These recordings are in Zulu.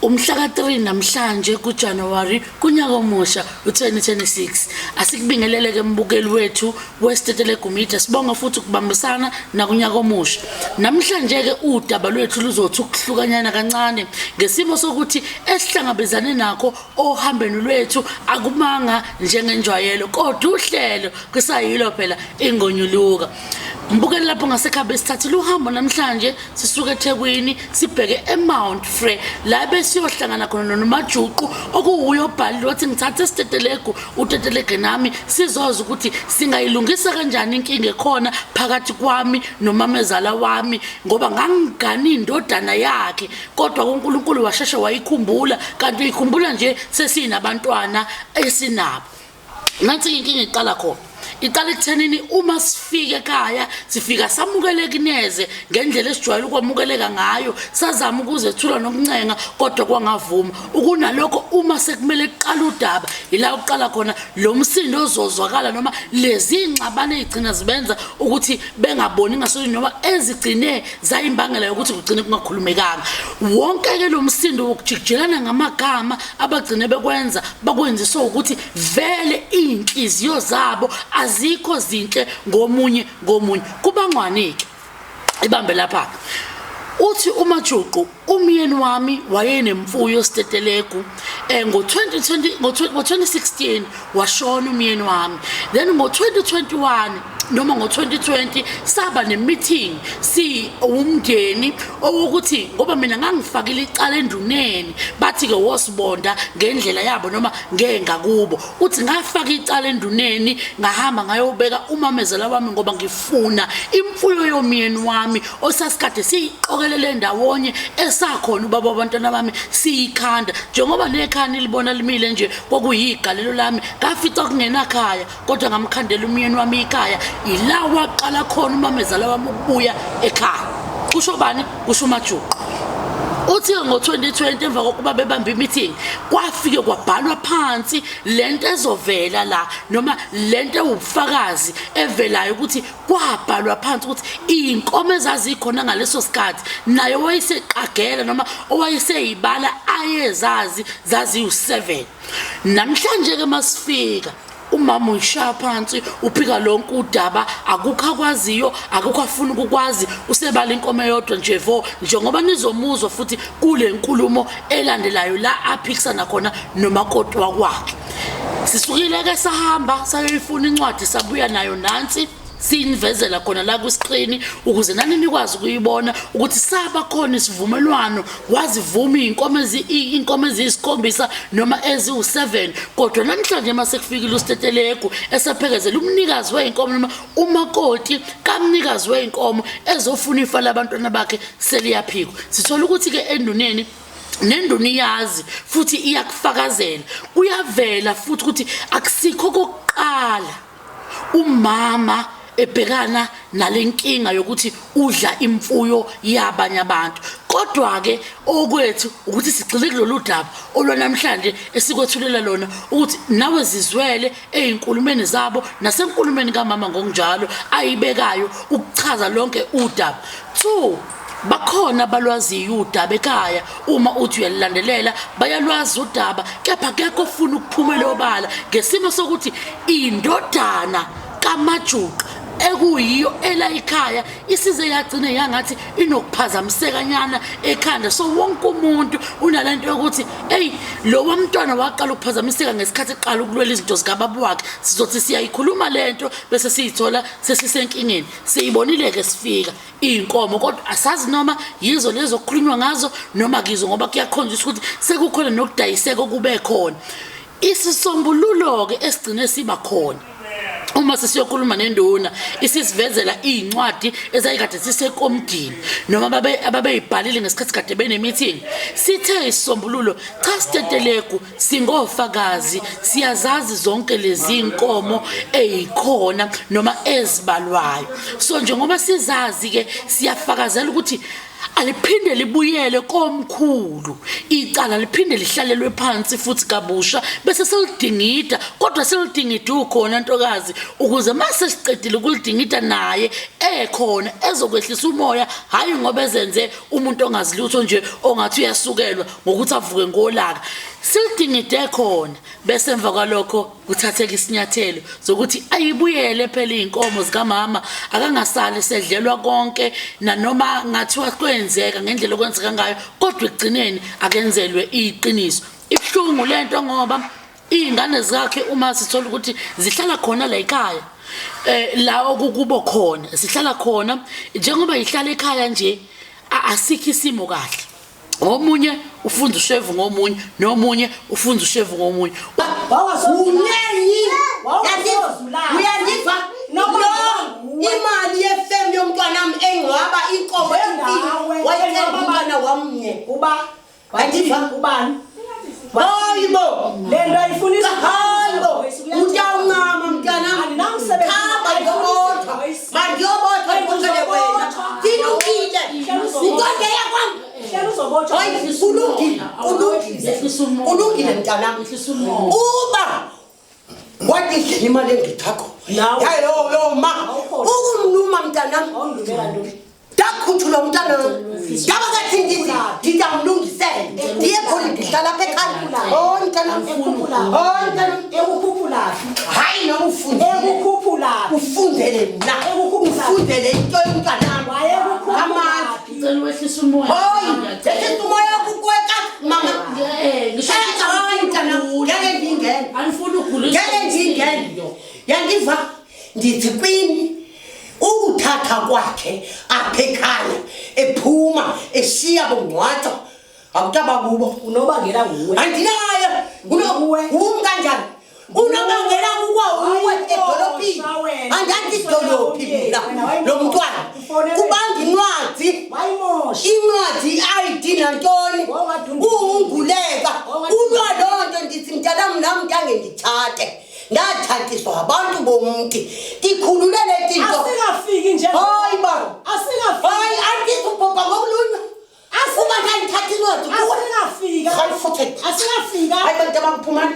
Umhlaka 3 namhlanje kuJanuary kunyaka omusha u2026 asikubingelele ke mbukeli wethu weStetelegu Media sibonga futhi ukubambisana nakunyaka omusha namhlanje ke udaba lwethu luzothi ukuhlukanyana kancane ngesimo sokuthi esihlangabezane nakho ohambeni lwethu akumanga njengenjwayelo kodwa uhlelo kusayilo phela ingonyuluka mbukeli lapho ngasekhaba esithathile uhambo namhlanje sisuke eThekwini sibheke eMount Frere la besiyohlangana khona noMajuqu okuwuyo obhalile wathi ngithathe iStetelegu uTetelege nami sizoza ukuthi singayilungisa kanjani inkinga ekhona phakathi kwami nomamezala wami ngoba ngangigani indodana yakhe kodwa uNkulunkulu washesha wayikhumbula kanti uyikhumbula nje sesinabantwana esinabo nathi inkinga iqala khona iqala ekuthenini uma sifike ekhaya sifika samukeleke neze ngendlela esijwayele ukwamukeleka ngayo sazama ukuzethula nokuncenga kodwa kwangavuma ukunalokho uma sekumele iqala udaba ila uqala khona lo msindo ozozwakala noma lezi ingxabane ezigcina zibenza ukuthi bengaboni ngasoni noma ezigcine zayimbangela ukuthi kugcine kungakhulumekanga wonke ke lo msindo wokujikelana ngamagama abagcine bakwenzisa ukuthi vele inhliziyo zabo azikho zinhle ngomunye kubangwanike ibambe lapha uthi uMajuqu umyeni wami wayenemfuyo eStetelegu ngo2016 washona umyeni wami then ngo2021 noma ngo2020 saba nemeeting si umndeni owokuthi ngoba mina ngangifakile icala enduneni bathi ke wosibonda ngendlela yabo noma ngengakubo uthi ngafaka icala enduneni ngahamba ngayobeka umamezela wami ngoba ngifuna imfuyo yomyeni wami osasikade siyiqokelele ndawonye esakhona ubaba wabantwana bami siyikhanda njengoba nekhani libona limile nje kwakuyigalelo lami ngafica kungenakhaya kodwa ngamkhandela umyeni wami ikhaya ila waqala khona umamezala wami ukubuya ekhaya kusho bani kusho uMajuqu uthi ngo2020 emva kokuba bebamba imeeting kwafike kwabhalwa phansi lento ezovela la noma lento ewubufakazi evelayo ukuthi kwabhalwa phansi ukuthi inkomo ezazikhona ngaleso sikhathi naye wayeseqagela noma owayeseyibala ayezazi zaziyu7 namhlanje ke masifika umama uyishaya phansi uphika lonke udaba akukho akwaziyo akukho afuna ukukwazi usebala inkomo eyodwa nje vo njengoba nizomuzwa futhi kule nkulumo elandelayo la aphikisana khona nomakoti wakwakhe sisukile ke sahamba sayoyifuna incwadi sabuya nayo nansi sinivezela khona la ku screen ukuze nani nikwazi ukuyibona ukuthi saba khona isivumelwano wazivuma inkomo eziyisikhombisa noma eziwu7 kodwa namhlanje mase kufikile uStetelegu esaphekezela umnikazi weinkomo noma umakoti kamnikazi weinkomo ezofuna ifa labantwana bakhe seliyaphikwa sithola ukuthi ke enduneni nenduni yazi futhi iyakufakazela kuyavela futhi ukuthi akusikho kokuqala umama ebhekana nalenkinga yokuthi udla imfuyo yabanye abantu kodwa ke okwethu ukuthi sigxile kulolu daba olwanamhlanje esikwethulela lona ukuthi nawe zizwele einkulumeni zabo nasenkulumeni kaMama ngokunjalo ayibekayo ukuchaza lonke udaba 2 bakhona balwazi udaba ekhaya uma uthi uyalilandelela bayalwazi udaba kepha kekho ufuna ukuphumela obala ngesimo sokuthi indodana kaMajuqu ekuyiyo ela ikhaya isize yagcine yangathi inokuphazamiseka ekhanda so wonke umuntu unalento yokuthi hey lo wamntwana waqala ukuphazamiseka ngesikhathi eqala ukulwela izinto zikababa wakhe sizothi siyayikhuluma lento bese siyithola sesisenkingeni siyibonile ke sifika inkomo kodwa asazi noma yizo lezo okukhulunywa ngazo noma kizo ngoba kuyakhonjiswa ukuthi sekukhona nokudayiseka kube khona isisombululo ke esigcine siba khona uma sesiyokhuluma nenduna isisivezela incwadi ezayikade sisekomdini noma ababeyibhalile ngesikhathi kade benemeeting sithe isombululo cha Stetelegu singofakazi siyazazi zonke lezi inkomo ezikhona noma ezibalwayo so njengoba sizazi ke siyafakazela ukuthi aliphinde libuyele komkhulu icala liphinde lihlalelwe phansi futhi kabusha bese selidingida kodwa selidingida ukhona ntokazi ukuze mase siqedile ukulidingida naye ekhona ezokwehlisa umoya hayi ngoba ezenze umuntu ongazilutho nje ongathi uyasukelwa ngokuthi avuke ngolaka silidingide khona bese emva kwalokho kuthatheka isinyathelo zokuthi ayibuyele phela inkomo zikamama akangasali sedlelwa konke nanoma ngathiwa kwenzeka ngendlela okwenzeka ngayo kodwa egcineni akenzelwe iqiniso ibhlungu lento ngoba izingane zakhe uma sithola ukuthi zihlala khona la ekhaya la okukubo khona sihlala khona njengoba ihlala ekhaya nje asikho isimo kahle omunye ufunda ushevu ngomunye nomunye ufunda ushevu ngomunye unyenyi uyandiva imali yefem yomntwanami engcwaba inkomo empini wayethenga umntwana wamnye kuba wandiva ubani hayibo lento ayifunisa hayibo utawuncama mntanami khamba ngiyobotha mandiyobotha inkosele wena ilungile ngikondela kwami kulungile mntanami uba wadidlela imali engithakho yo ma ukumnuma mntanami dakhuthula umntana ngaba kathi ngizamlungisela ndiye khona ndihlala apha ekhaya mntanami ekukhuphula hayi noma ufundele mna ufundele into yomntanami amaphi cela wehlisa umoya hayi umoya kukweka mama anifuna ukugulisa yandiva ndithi kwini ukuthatha kwakhe apha ekhaya ephuma eshiya bongcwatsha akutaba kubo unobangela nguwe andinayo kanjani unobangela kukwauwe edolophini andathi idolophi mina lo mntwana kubanga incwadi i-ID nantoni unguleka ulwa loo nto ndithi mntanam nam ntange ndithathe ndathathiswa abantu bomntu ndikhululele tinto asikafiki nje hayi ba asikafiki hayi andizubhobha ngokulunywa uba ndandithatha incwadi asikafika hayi bantu abaphumani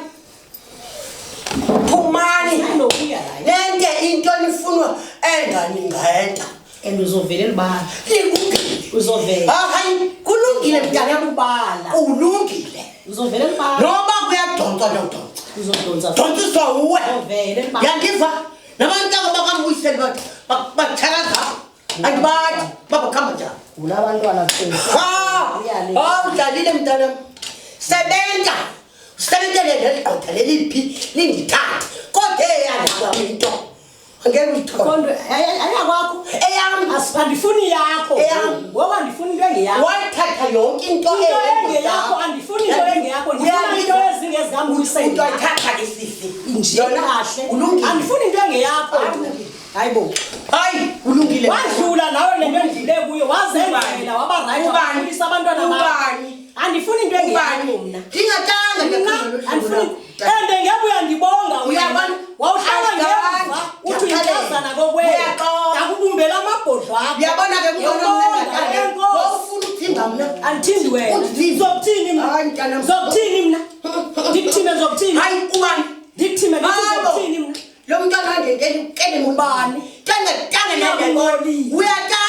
lente into nifunwa enganingayenza and uzovela libala uzovela hayi kulungile mntanami ubala ulungile uzovela libala noba kuyadonsa nodonsa uzodonsa donsiswa uwe uzovela libala yandiva nabantaka bakamuyiseli bathakaza andibathi babakhamba njani unabantwana udlalile mntanami sebenzele leligqotha leliphi lindithatha kodwa eyandaba into angeke uyithole ayakwakho eyam andifuni yakho ngoba andifuni into engeyakho wathatha yonke into engeyakho andifuni into engeyakho ndifuna into ezingezikambuyiseli into ayithatha isisi yona kahle andifuni into engeyakho hayibo hayi ulungile wadlula nawe lento endlule kuyo wazenzela waba right wabulisa abantwana ubani andifuni into engeyakho mna ndingatanga andifuni ende ngebuya ndibonga uyabona wawuhlala ngemva uthi uyazana kokwena akubumbela amabhodlo akho uyabona ke kunomnenga wawufuna ukuthinga mna andithindi wena zokuthini mna zokuthini mna ndikuthime zokuthini hayi ubani ndikuthime zokuthini mna lo mntwana wangekele ubani tanga nengoli uyathatha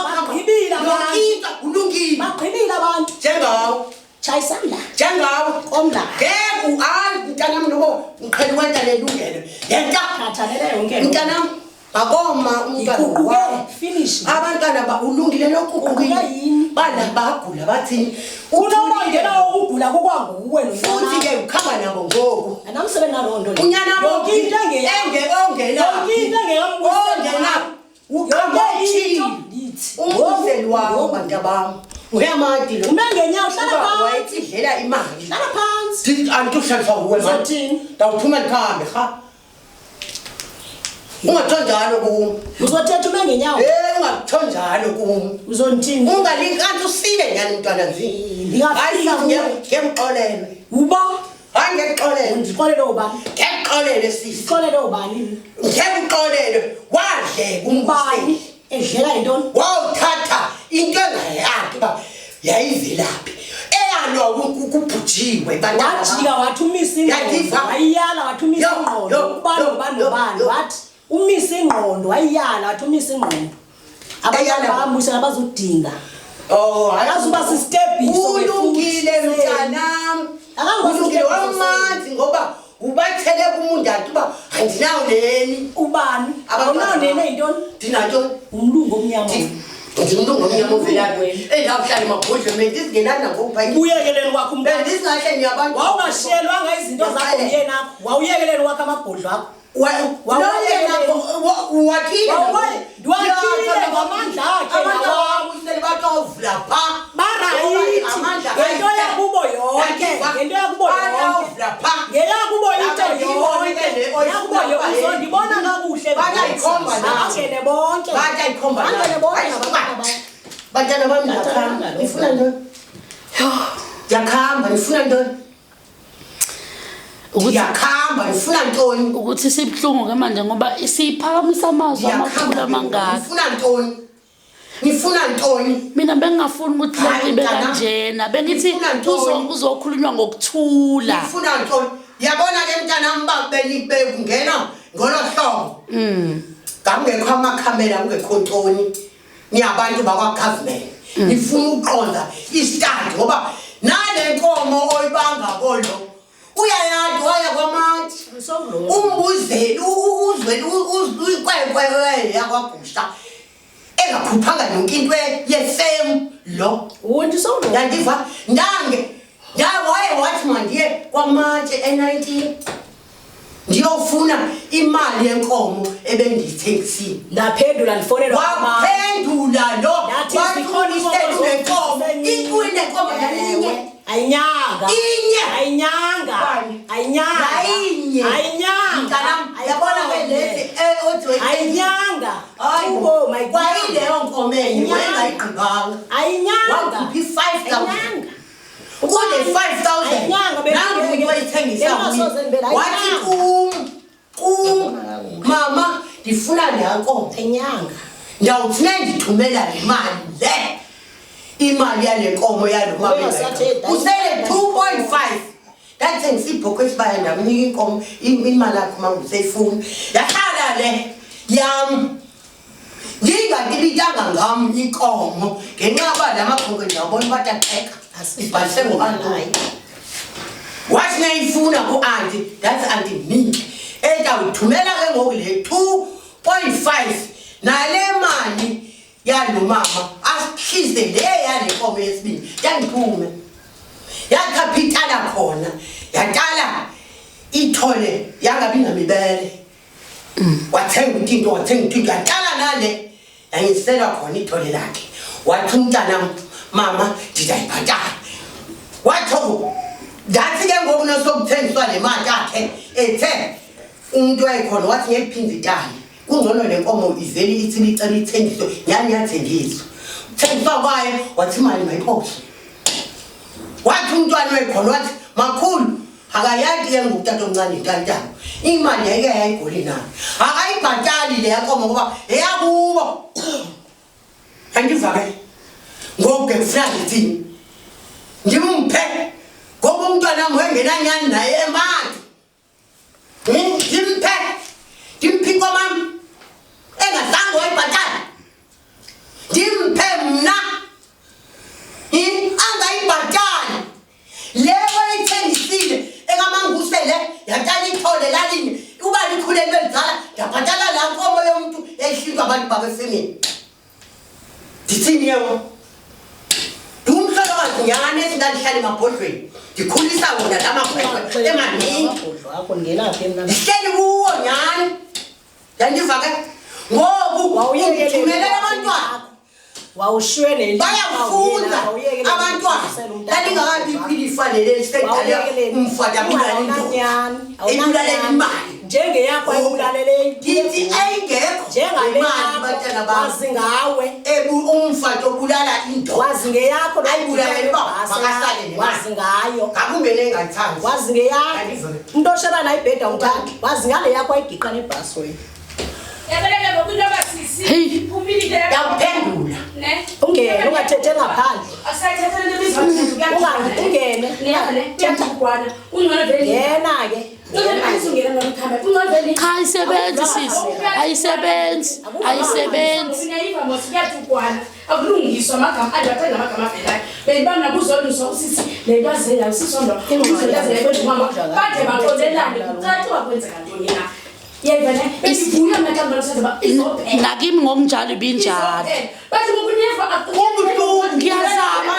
bagqibile abantu ulungile bagqibile abantu njengawo chayisanda njengawo omla ngeke mntanami nobo ngiqhela ukwenza lelungelo yenta khathalela yonke mntanami akoma umntwana finish abantwana ulungile lokuqhubile bana bagula bathini unobangela ukugula kokwanguwe futhi ke ukhamba nabo ngoku anamsebe nalondo unyana yonke into ongena umuzeli wawo bantu bami uyamadi lo umengenyawo hlala phansi wayetidlela imali hlala phansi antuhlalisa kuwe zothini dawuphuma likhambe ha ungathonjalo kum uzothetha umengenyawo ungathonjalo kum uzontini ungalinkanti usile nyani mntwana ngiyemxolele uba hayi ngiyexolele ndixolele ubani ngiyexolele sisi xolele ubani ngiyemxolele wadleka ubani edlela intoni wawuthatha into engayakhe ba yayivelaphi eyalwa kubhujiwe wajika wathi umisa ingqondo ayiyala wathi umisa ingqondo ubani wathi umisa ingqondo ayiyala wathi umisa ingqondo abayala bamusa abazudinga akazuba sisitebiso ulungile mntanami akulungile wamanzi ngoba ubathele kumuntu athi uba andinawo neni ubani awunawo neni intoni ndinantoni umlungu omnyama ngimlungu omnyama uvelaphi ndawuhlala emabhodle mina ndisingenani nakupha uyekeleni kwakho umntwana ndisingahleni yabantu wawungashelwanga izinto zakho ngenakho wawuyekeleni kwakho amabhodlo akho wathile ngamandla akhe batavula pha barayithi ngento yakubo yonke ngento yakubo yonke ngeyakubo into yonke yakubo yonke ndibona kakuhle bayayikhomba abangene bonke bayayikhomba bangene bonke bantwana bami ndiyakhamba ngifuna ntoni ndiyakhamba ngifuna ntoni uyakhamba ngifuna ntoni ukuthi sibhlungu ke manje ngoba siphakamisa amazwi amakhulu amangaka ngifuna ntoni mina bengingafuni ukuthi lento ibe kanjena bengithi kuzokhulunywa ngokuthula ngifuna ntoni yabona ke mntanami bakungena ngolohlobo ngakungekho amakhamera kungekho ntoni niyabantu bakwa-government ngifuna ukuqonda istandi ngoba nale nkomo oyibanga kolo uyayazi waya kwamathi umbuzeli uzweli uyikwekwe yakwagusha engakhuphanga yonke into yefem lo yandiva waye wathi mandiye kwamatshe e-19 ndiyofuna imali yenkomo ebendiyithengisile ndaphendula ndifonelwa waphendula lo wathi nenkomo intwini nenkomo yalinye ayinyanga yabona ayinyanga kwayileyo nkomo enye wayengayigqibanga wakhuphi 5,000 kule 5,000 nangu wayithengisa wathi mama ndifuna leya nkomo ndawuthi nendithumela le mali le imali yale nkomo yalo mama usele 2.5 ndathengisa ibhoko esibaya ndamnika inkomo imali yakho mama useyifuna yahlala le yam ngingakilitanga ngam inkomo ngenxa yoba la mabhoko ndiyabona uba ataqeka ibhalise ngobanhayi wathi nayifuna ku-anti ndathi anti mnike endawuthumela ke ngoku le 2.5 nale mali yalo mama asikhize le yale nkomo yesibili yangiphume yakhapitala khona yaqala ithole yangabi namibele wathenga into yaqala nale yangiselwa khona ithole lakhe wathi umntana mama ndizayibhatala watho ndathi ke ngoku nosokuthengiswa le mali yakhe ethe umuntu wayekhona wathi ngiyiphinda itali kungcono le nkomo iveli ithi licela ithengiswe nyani yathengiswa uthengiswa kwayo wathi imali mayiphoswe wathi umntwana wayekhona wathi makhulu akayazi ke ngoku utata omncane intantamo imali yayike yayigoli nayo akayibhatali le nkomo ngoba eyakubo andiva ke ngoku ke kufuna ngithini ndimphe ngoba umntwana wami wengenanyani naye emali ndimphi kwamami engazange wayibhatala ndimphe mna angayibhatali le wayithengisile engamanguse le yaqala ithole lalinye uba likhulelwe elizala ndabhatala laa nkomo yomntu ehlintwa abantu babefemini ndithini yewo ndingumhlolokazi nyani esingalihlala emabhodlweni ndikhulisa wona la makhwekhwe emaningi ndihleli kuwo nyani yandiva ke ngoku ndithumelela abantwana bayafunda abantwana lalingakabi ilifanele lisedala umfadaebulalela imali njengeyakho ebulalele ndithi ayingekho wazi ngawe umfado obulala into wazi ngeyakho ayibulalela uba makasale nemali wazi ngayo ngakumbe nengathandi wazi ngeyakho umuntu oshara nayo ibheda umthandi wazi ngale yakho ayigiqa nebhasi wena ndawuphendula ne ungene ungathethe ngaphandle asayithatha le bizwa ungene thetha ukwana ungcono vele yena ke Cha isebenzi sisi ayisebenzi uyayiva mosiyathi ukwana akulungiswa amagama adlaphela amagama avelayo beyibanga kuzolungiswa usisi lento azela usisondwa uzolaze yebo mama kade baqondelane kucathi wakwenzeka ntoni na yeyivane besivuya mnakamba losenza izophe nakimi ngokunjalo ibinjalo bathi ngokuneva Ubuhlungu ngiyazama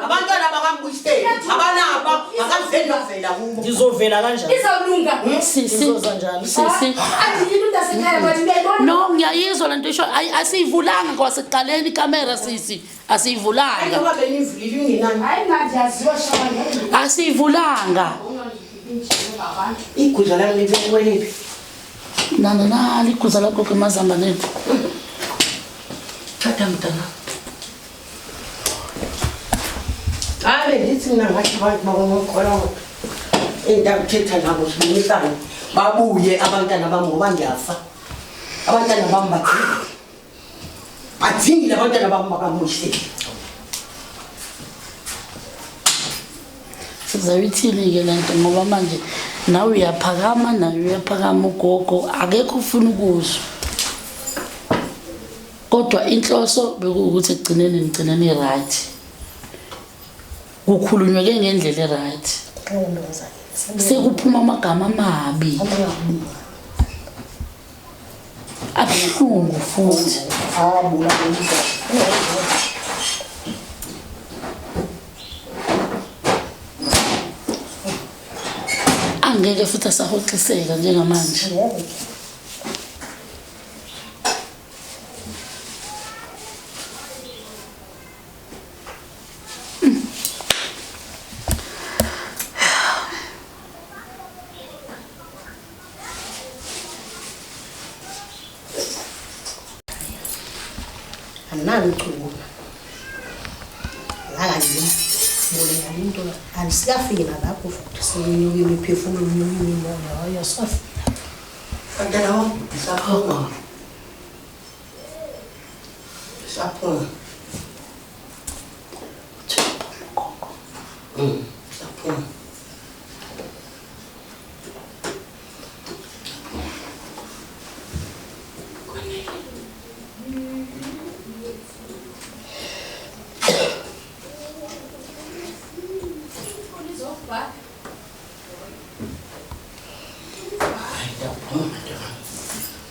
abantwana bakambuyiseni abanaba akaveli novela kubo ngizovela kanjani izolunga sisi kanjani sisi athi yini ndasekhaya bathi beyibona no ngiyayizwa lento isho asiyivulanga kwasekuqaleni ikamera sisi asiyivulanga ngoba benivulile ungenani hayi ngathi yaziwa shaba asiyivulanga iguza lami libekweliphi nana likuza lakho kemazambaneni thatha mntana abe ndithi mina ngathi abantu bakongokholwa intawuthetha nabo sibulisane babuye abantwana bami ngoba ngiyafa abantwana bami bathingile abantwana bami bakamuyiseni sizayithini-ke lento ngoba manje nawe uyaphakama naye uyaphakama ugogo akekho ufuna ukuzwa kodwa inhloso bekuwukuthi ekugcineni right kukhulunywe-ke ngendlela e-right sekuphuma amagama amabi abuhlungu futhi angeke futhi asahoxiseka njengamanje anangichuna la kanje bolela into asikafiki lapho futhi sinyuke imiphefumulo unyuke imoya hayi asafika abantwana bami saphuma saphuma saphuma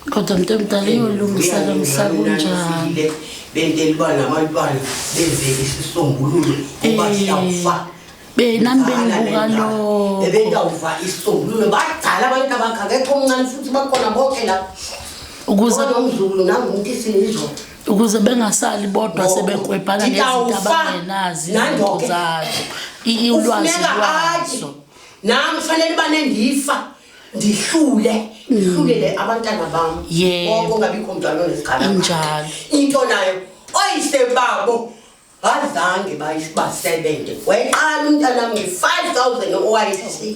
kodwa mntu omdala iyolungiseka mhla kunjani bentelwa nabantwana bevele isisombululo kuba siyawufa nami bengibuka lo bebentawuva isisombululo badala abantu abakha ngekho omncane futhi bakhona bonke la ukuze nomzukulu nangumuntu isilizwa ukuze bengasali bodwa sebekwebhana ngezinto abangenazi izinto zazo ulwazi lwazo nami fanele banengifa ndihlulele abantwana bami bonke ongabikho mntwana onesikhala injalo into nayo oyise babo azange basebenze weqala umntana wami 5,000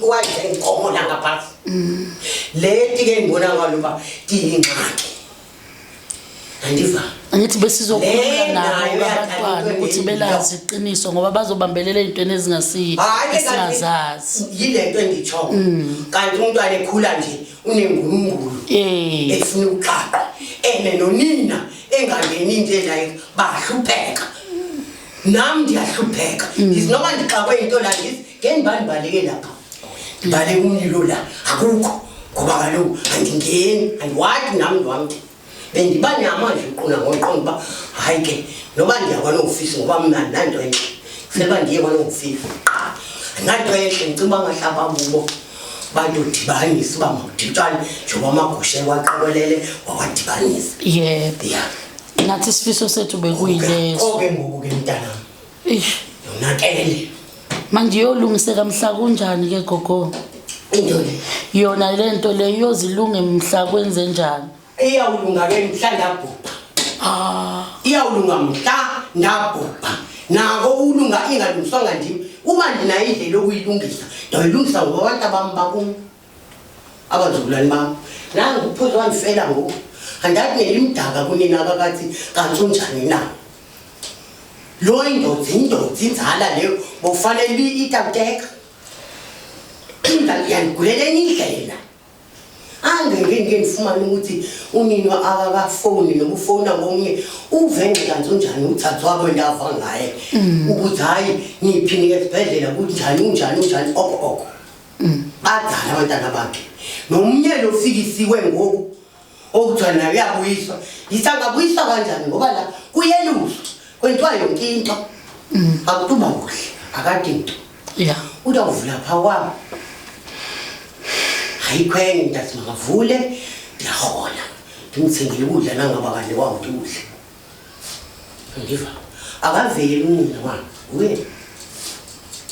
owayenkomo la ngaphasi leti ke ngibona ngalo ba tiyingxaki andiva angithi besizokhuluma nabo abantwana ukuthi belazi iqiniso ngoba bazobambelela ezintweni esingazazi yilento engitsho kanti umntwana ekhula nje unengulungulu efuna ukuqaqa nonina engangeni nje la bahlupheka nami ndiyahlupheka noma ndixakwe into la ngeni baleke lapha ngibale umlilo la akukho ngoba kaloku andingeni andiwathi nami wami bendibane amanje uqona ngoqonda ba hayi ke noba ndiyakwana ofisi ngoba mina nanto enhle selba ndiye kwana ofisi nanto enhle ngicimba ngahlaba bubo badodibanisa bamakuditshana njengoba amagusha waqokelele wawadibanisa yebo nathi isifiso sethu bekuyileso oke ngoku ke mntana yonakele manje iyolungiseka mhla kunjani ke gogo intoni yona lento le iyozilunga mhla kwenze njani iyawulunga ke mhla ndabhubha iyawulunga mhla ndabhubha nako ulunga ingalungiswanga ndimi uma ndinayo indlela okuyilungisa ndoyilungisa ngoba abantu abami bakum abazukulwane bami nangu uphuzo wandifela ngoku andathi nelimdaka kunina kakathi kanti unjani na lo indoda inzala leyo bofanele itawuteka yanigulela enye indlela angeke ngifumane ukuthi unino akakafoni noma ufona ngomnye uvenqe kanjani uthathwa kwendava ngaye ukuthi hayi ngiphini esibhedlela kunjani okho badala abantwana bakhe nomnye lo fikisiwe ngoku okuthiwa naye uyabuyiswa yisangabuyiswa kanjani ngoba la kuyeluswa kwenziwa yonke into akutuba kuhle akade into utawuvula phaa kwabo hayikhwenge ntathi makavule ndiyahola ndimthengile ukudla nangaba kanye kwawuthi udle ndiva akaveli unina wami uye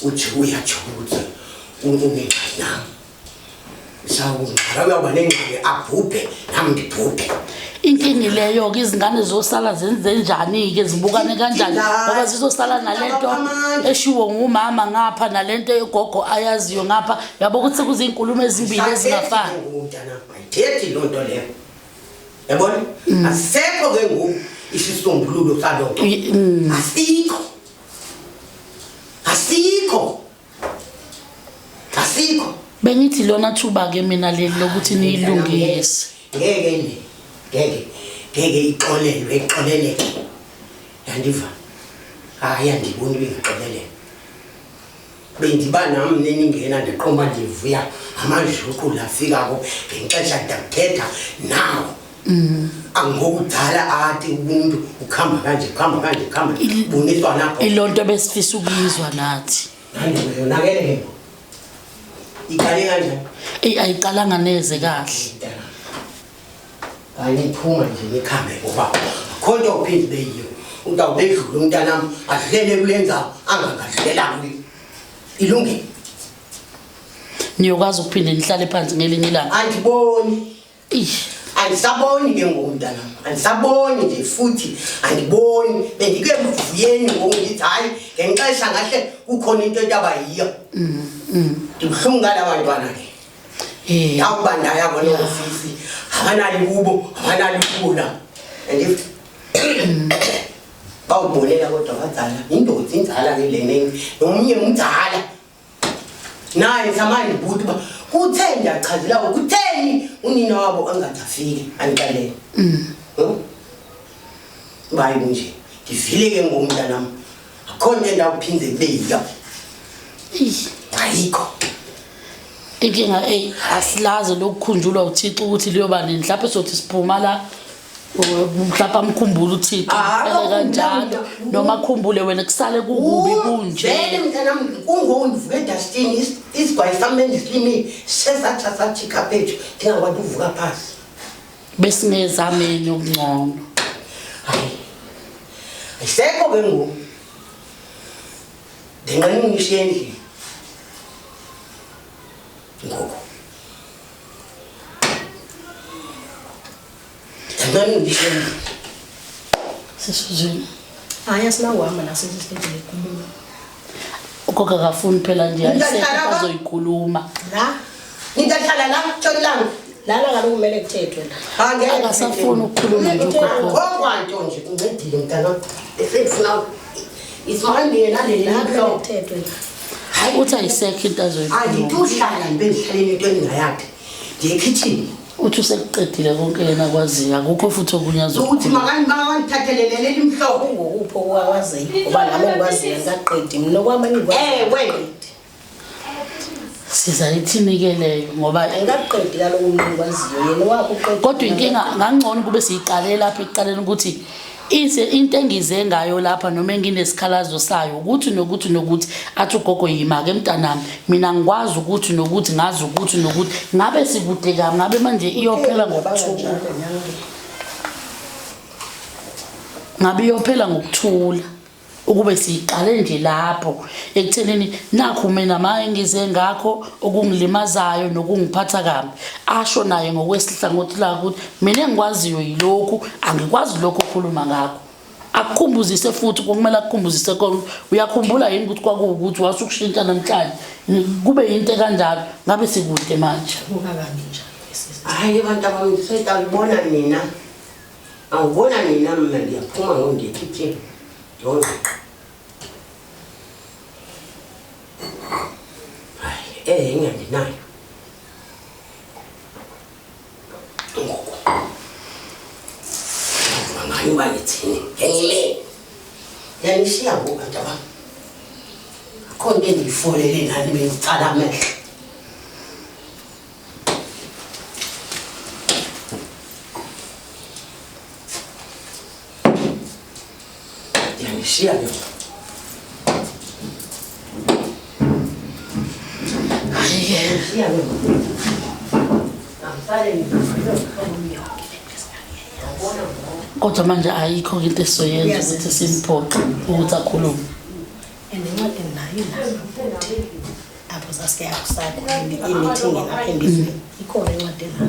uthi uyatsho ukuthi unengxaki nami sawungqala uyawuba nengxaki abhubhe nami ndibhubhe inkingi leyo-ke izingane zosala zenze njani-ke zibukane kanjani ngoba zizosala nalento eshiwo ngumama ngapha nalento egogo ayaziyo ngapha yabo ukuthi kuzinkulumo ezimbili ezingafani ayithethi loo nto leyo yabona asekho ke ngoku isisombululo salonto asikho bengithi lona thuba-ke mina leli lokuthi niyilungise ngeke ixoleleke yandiva hayi andiboni bengixoleleke bendiba nami neningena ndiqomba ndivuya amanjuqu lafikako ngexesha ndakuthetha nawo angokudala athi umuntu ukhamba kanje boniswa napho ilo nto besifisa ukuyizwa nathi yonakele iqale kanjani ayiqalanga neze kahle ayiphuma nje ngikhambe ngoba akho nto uphinde beyiyo utawubedlula umntanami adlele kulenza angakadlela kuyo ilungile niyokwazi ukuphinde nihlale phansi ngelinye ilanga andiboni andisaboni ke ngomntanami andisaboni nje futhi andiboni bendike mvuyeni ngokungithi hayi ngenxesha ngahle kukhona into etaba yiyo ndibuhlungu ngala bantwana ke yakuba ndaya kwanofisi abanali kubo abanali kula andithi bawubolela kodwa badzala indoda inzala ke lene nomnye umdzala naye samani buthi ba kuthe ndiyachazela kutheni unina wabo angathafiki andikalele bayi kunje ndivile ke ngomntanami akho nto ndawuphinde kube yiyo ayikho inkinga asilazi lokukhunjulwa uThixo ukuthi liyoba nini mhlawumbe sothi siphuma la mhlawumbe amkhumbule uThixo kanjalo noma akhumbule wena kusale kukubi kunje vele mntanami kungondivuke edustini isigwayi sami endisilimi sesathi ikhaphetshu ndingakwazi uvuka phasi besingezameni okungcono ayisekho ke ngoku ndinqenqa ngishiye endlini ngoku ndinqenqa ngishiye endlini sisuzwini hayi asinawuhamba nasesibhedlela ekhuluma ukhokha kafuni phela nje ayisekho azoyikhuluma la nintahlala la tshonilanga lana kaloku kumele kuthethwe la akasafuni ukukhuluma nje ukhokho ngokwanto nje uncedile mntana esifuna isimanje naleli la kuthethwe hayi uthi ayisekho into azoyikhuluma andituhlala ngibendihlale into endingayakhe ndiye kitchen uthi usekuqedile konke yena kwaziyo akukho futhi okunye ukuthi makangithathelele imhlobo ngokupho kwawaziyo ngoba nami ngikwaziyo ngaqedi mina okwami ewe sizayithini-ke leyo ngoba ngaqedi kaloku umuntu ngikwaziyo yena wakho uqedi kodwa inkinga ngangcono kube siyiqale lapha ekuqaleni ukuthi into engize ngayo lapha noma enginesikhalazo sayo ukuthi athi ugogo yima-ke mntanami mina ngikwazi ukuthi ngazi ukuthi ngabe sikude kabi ngabe manje iyophela ngokuthula ngabe iyophela ngokuthula ukube siyiqale nje lapho ekuthenini nakho mina ma engize ngakho okungilimazayo nokungiphatha kabi asho naye ngokwesihlangothi la ukuthi mina engikwaziyo yilokhu angikwazi lokho okhuluma ngakho akukhumbuzise futhi kumele akukhumbuzise konke uyakhumbula yini ukuthi kwakuwukuthi wasukushintsha namhlanje kube into kanjalo ngabe sikude manje kungakambi njalo hayi abantu abami seyibona nina awubona nina mina ndiyaphuma ngondiye kitchen yonke Ngiyandinayo. Ngoku. Mangayi bayithini? Ngile. Yanishiya ngoba ntaba. Khona engifolele nani bengicala amehlo. Yanishiya ngoba. Kodwa manje ayikho into esizoyenza ukuthi simphoxe ukuthi akhulume. Endincede nayo la apho sasiyakusakho i-meeting ngaphambili ikhona incwadi la.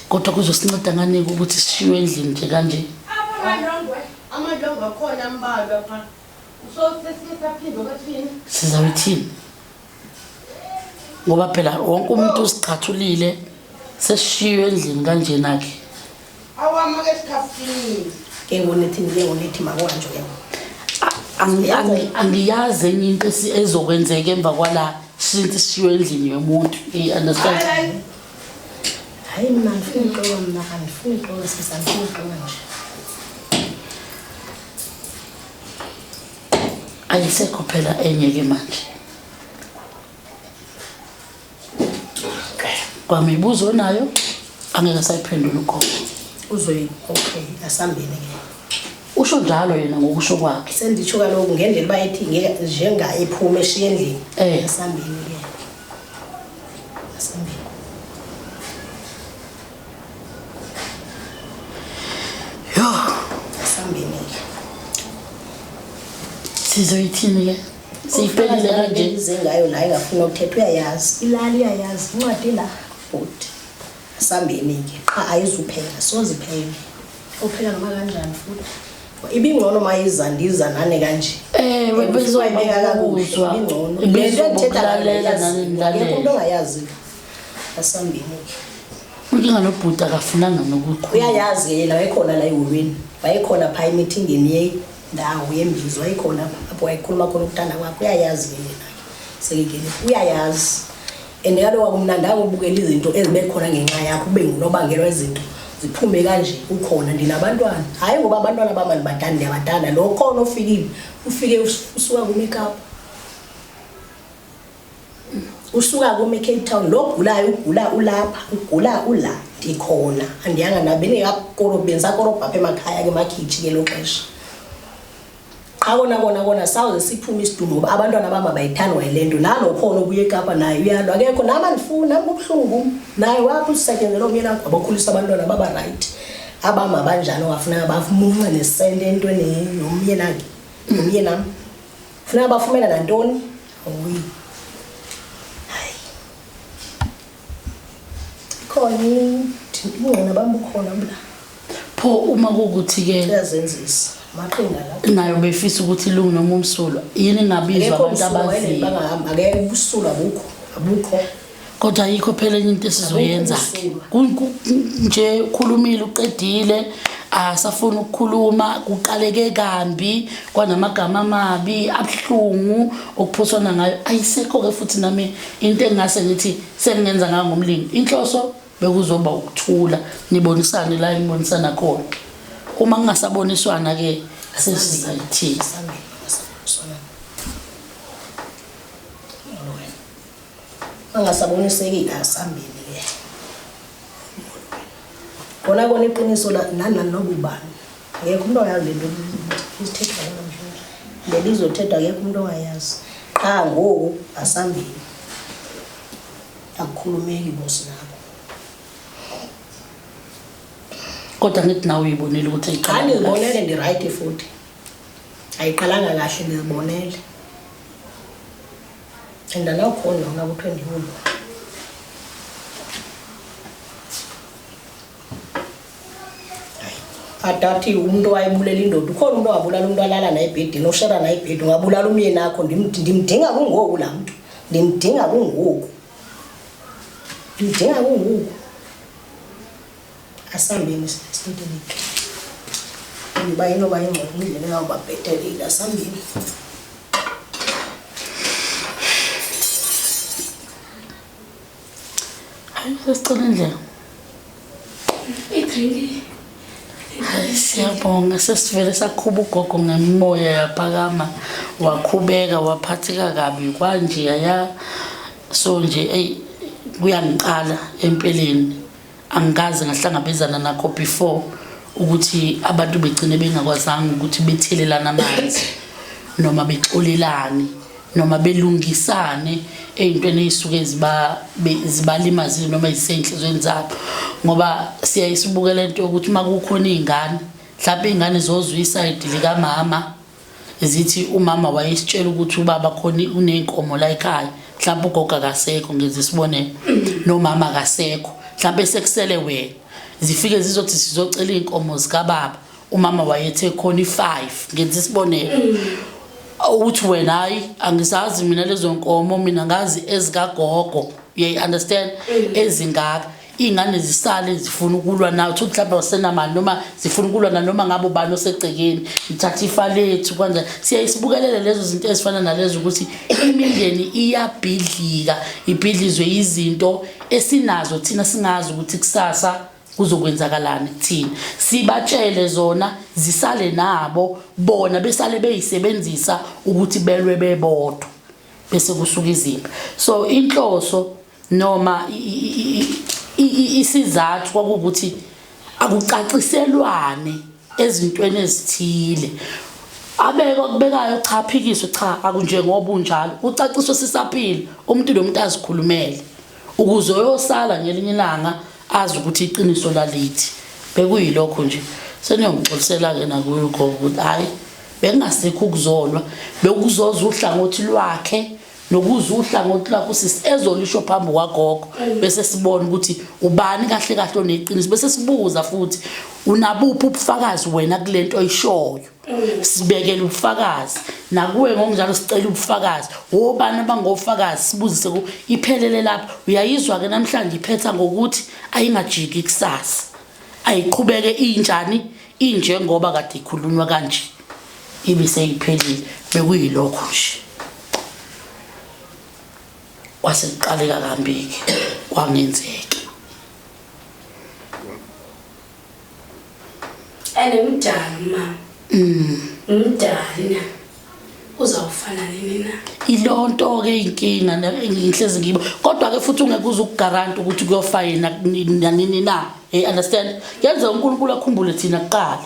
Kodwa kuzosinceda ngani ukuthi sishiywe endlini nje kanje? Amadongo akhona ambalwa pha. Usosesiyaphindwa kathini? Sizawuthini? Ngoba phela wonke umuntu usichathulile sesishiywe endlini kanje nakhe. Awama ke sikhafini. Ke ngonethi makwanjwe yabo. Angiyazi enye into ezokwenzeka emva kwala since sishiywe endlini yomuntu. Understand? Hayi mina ngifuna uxoxa mina angifuni uxoxa sisangifuna uxoxa nje. Ayisekho phela enye ke manje. Kwamibuzo nayo angeke sayiphendula ukhona. Uzoyi okay asambeni ke. Usho njalo yena ngokusho kwakhe. Senditsho kaloku ngendlela bayithi ngeke njenga ephume eshiya endlini. Asambeni ke. Asambeni. Yo, asambeni ke. Sizoyithini ke? Siyiphelile kanje izengayo la ingafuna ukuthetha uyayazi. Ilali iyayazi incwadi la futhi. Asambeni ke qha ayizuphela soziphela. Uphela noma kanjani futhi. Ibingcono mayizandiza nane kanje. Webezoyibeka kakuzwa. Ibingcono. Lento ethetha nani lalela. Umuntu ongayazi. Asambeni ke. Ukinga nobhuta akafunanga nokukhuluma. Uyayazi yena wayekhona la ehulweni. Wayekhona pha emeetingini yendawo yembizo wayekhona apho wayekhuluma khona ukuthanda kwakhe. Uyayazi yena. Sekekele uyayazi. Endekalo wakumnandanga ubukela izinto ezibe khona ngenxa yakho ube ngunobangela wezinto ziphume kanje ukhona ndinabantwana hayi ngoba abantwana bamani badani ndiyabadala lo khona ofikile ufike usuka ku makeup usuka ku Cape Town lo gulayo ugula ulapha ugula ula ndikhona andiyanga nabene kapolo benza korobha apha emakhaya ke makhithi ke lo xesha kona sawuze siphume isidumo ngoba abantwana bama bayithandwa yilento nalo khona obuye eKapa naye uyalwa akekho nama ndifuna ngobhlungu naye wapho usetyenzelo myena abakhulisa abantwana baba right abama banjalo wafuna bafunqa nesende entweni nomyena ke nomyena ufuna bafumela nantoni oyi hayi khona ingqina bambukhona bla pho uma kukuthi ke yazenzisa maqhinga la nayo befisa ukuthi lungu noma umsulwa yini ngabizwa abantu abazi bangahamba ke ubusulwa abukho kodwa yikho phela into esizoyenza nje ukhulumile uqedile asafuna ukukhuluma kuqaleke kambi kwanamagama amabi abhlungu okuphoswana ngayo ayisekho ke futhi nami into engase ngithi sengenza ngayo ngomlingi inhloso bekuzoba ukuthula nibonisane la nibonisana khona uma kungasaboniswana ke sesizayithi angasaboniseki asambili ke kona iqiniso nani nobubani ngeke umuntu oyazi lento isithetha namhlanje lelizothetha ngeke umuntu ongayazi qha ngoku asambili akukhulumeki bosi nabo kodwa ngithi nawe uyibonile ukuthi ayiqala ngibonele ndi right futhi ayiqalanga kahle ngibonele endana khona una ku20 ulo atathi umuntu wayebulela indoda ukhona umuntu wabulala umuntu alala naye ebhedini oshara naye ebhedi ngabulala umyeni akho ndimdinga kungoku la muntu ndimdinga kungoku asambeni sithethe ndiba inoba ingqondo indlela yawo babhetelile asambeni Sicela indlela. Idrinki. Siyabonga sesivele sakhuba ugogo ngemoya yaphakama wakhubeka waphatheka kabi kwanje ya so nje kuyangiqala empeleni angikaze ngahlangabezana nakho before ukuthi abantu begcine bengakwazanga ukuthi bethelelana amanzi noma bexolelane noma belungisane eyintweni ezisuke zibalimazi noma isenhlizweni zabo ngoba siyayisibukela into ukuthi makukhona izingane mhlawumbe izingane zozwa iside lika mama ezithi umama wayesitshela ukuthi ubaba khona unenkomo la ekhaya mhlawumbe ugogo akasekho ngeze sibone nomama akasekho mhlawumbe sekusele wena zifike zizothi sizocela inkomo zika baba umama wayethe khona i5 ngeze sibone uthi wena hayi angisazi mina lezo nkomo mina ngazi ezikagogo you understand ezingaka ingane zisale zifuna ukulwa nawe uthi mhlawumbe wasenamali noma zifuna ukulwa noma ngabe ubani osegcekeni ithatha ifa lethu kwanza siyayisibukelela lezo zinto ezifana nalezo ukuthi imindeni iyabhidlika ibhidlizwe izinto esinazo thina singazi ukuthi kusasa kuzokwenzakalani kuthina sibatshele zona zisale nabo bona besale beyisebenzisa ukuthi belwe bebodwa bese kusuka izimpi so inhloso noma isizathu kwakuthi akucaciselwane ezintweni ezithile abeka kubekayo cha phikiswe cha akunjengoba unjalo ucaciswe sisaphila umuntu nomuntu azikhulumele ukuze uyosala ngelinye ilanga azi ukuthi iqiniso lalithi bekuyilokho nje seniyongixolisela ke nakuyo ukuthi hayi bengasekho ukuzolwa bekuzoza uhlangothi lwakhe nokuzwa uhlangothi lakho sisi ezolisho phambi kwagogo bese sibona ukuthi ubani kahle kahle oneqiniso bese sibuza futhi unabuphi ubufakazi wena kulento oyishoyo sibekele ubufakazi nakuwe ngokunjalo sicela ubufakazi wobani abangofakazi sibuzise ku iphelele lapha uyayizwa ke namhlanje iphetha ngokuthi ayingajiki kusasa ayiqhubeke injani injengoba kade ikhulunywa kanje ibe seyiphelile bekuyilokho nje wasekuqaleka kambiki kwangenzeka mama umdala uzawufana nini na ilonto ke inkinga ngihlezi ngibo kodwa ke futhi ungekuza ukugaranta ukuthi kuyofayina nini na understand yenza uNkulunkulu akhumbule thina kuqala